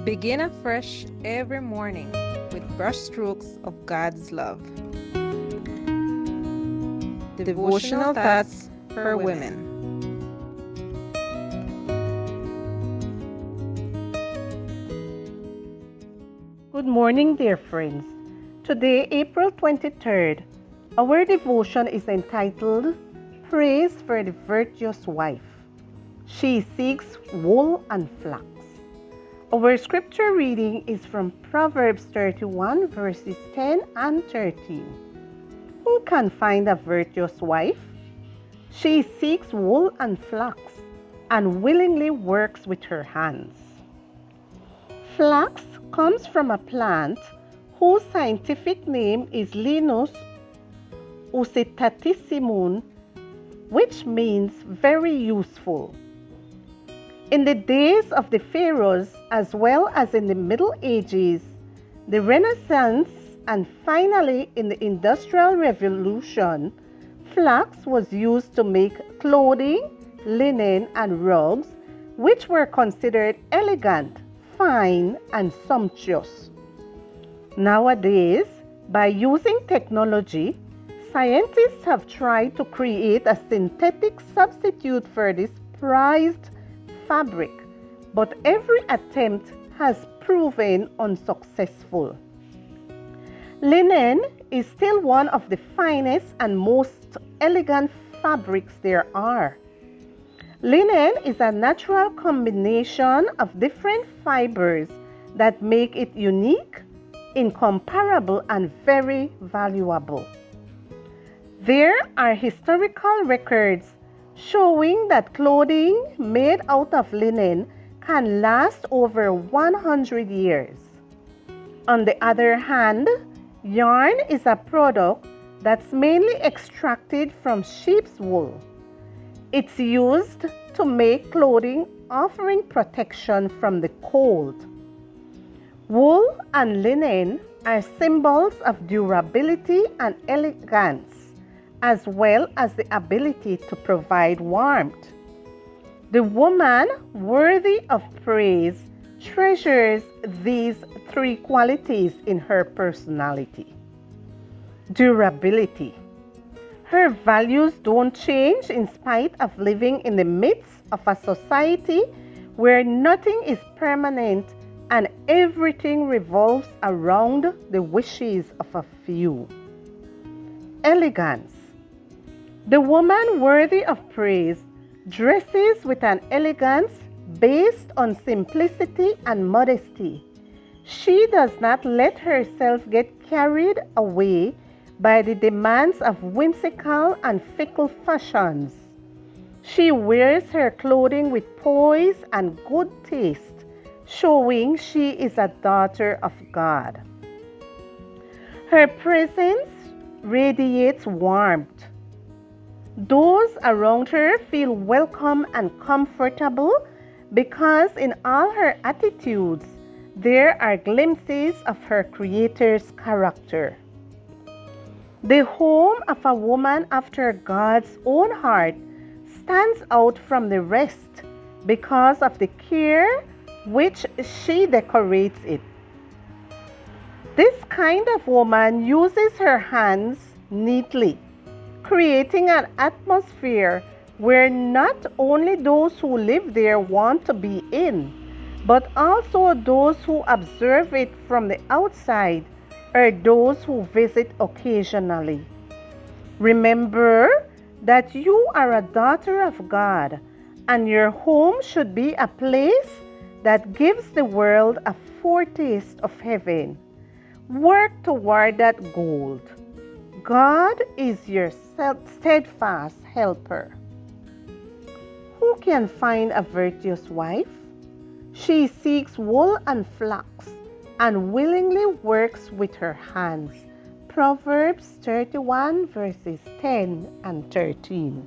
Begin afresh every morning with brushstrokes of God's love. Devotional thoughts for women. Good morning, dear friends. Today, April 23rd, our devotion is entitled Praise for the Virtuous Wife. She seeks wool and flax. Our scripture reading is from Proverbs 31, verses 10 and 13. Who can find a virtuous wife? She seeks wool and flax and willingly works with her hands. Flax comes from a plant whose scientific name is Linus usitatissimum, which means very useful. In the days of the pharaohs, as well as in the Middle Ages, the Renaissance, and finally in the Industrial Revolution, flax was used to make clothing, linen, and rugs, which were considered elegant, fine, and sumptuous. Nowadays, by using technology, scientists have tried to create a synthetic substitute for this prized fabric, but every attempt has proven unsuccessful. Linen is still one of the finest and most elegant fabrics there are. Linen is a natural combination of different fibers that make it unique, incomparable, and very valuable. There are historical records showing that clothing made out of linen can last over 100 years. On the other hand, yarn is a product that's mainly extracted from sheep's wool. It's used to make clothing offering protection from the cold. Wool and linen are symbols of durability and elegance, as well as the ability to provide warmth. The woman worthy of praise treasures these three qualities in her personality. Durability. Her values don't change in spite of living in the midst of a society where nothing is permanent and everything revolves around the wishes of a few. Elegance. The woman worthy of praise dresses with an elegance based on simplicity and modesty. She does not let herself get carried away by the demands of whimsical and fickle fashions. She wears her clothing with poise and good taste, showing she is a daughter of God. Her presence radiates warmth. Those around her feel welcome and comfortable because in all her attitudes, there are glimpses of her Creator's character. The home of a woman after God's own heart stands out from the rest because of the care which she decorates it. This kind of woman uses her hands neatly, creating an atmosphere where not only those who live there want to be in, but also those who observe it from the outside or those who visit occasionally. Remember that you are a daughter of God, and your home should be a place that gives the world a foretaste of heaven. Work toward that goal. God is your steadfast helper. Who can find a virtuous wife? She seeks wool and flax and willingly works with her hands. Proverbs 31 verses 10 and 13.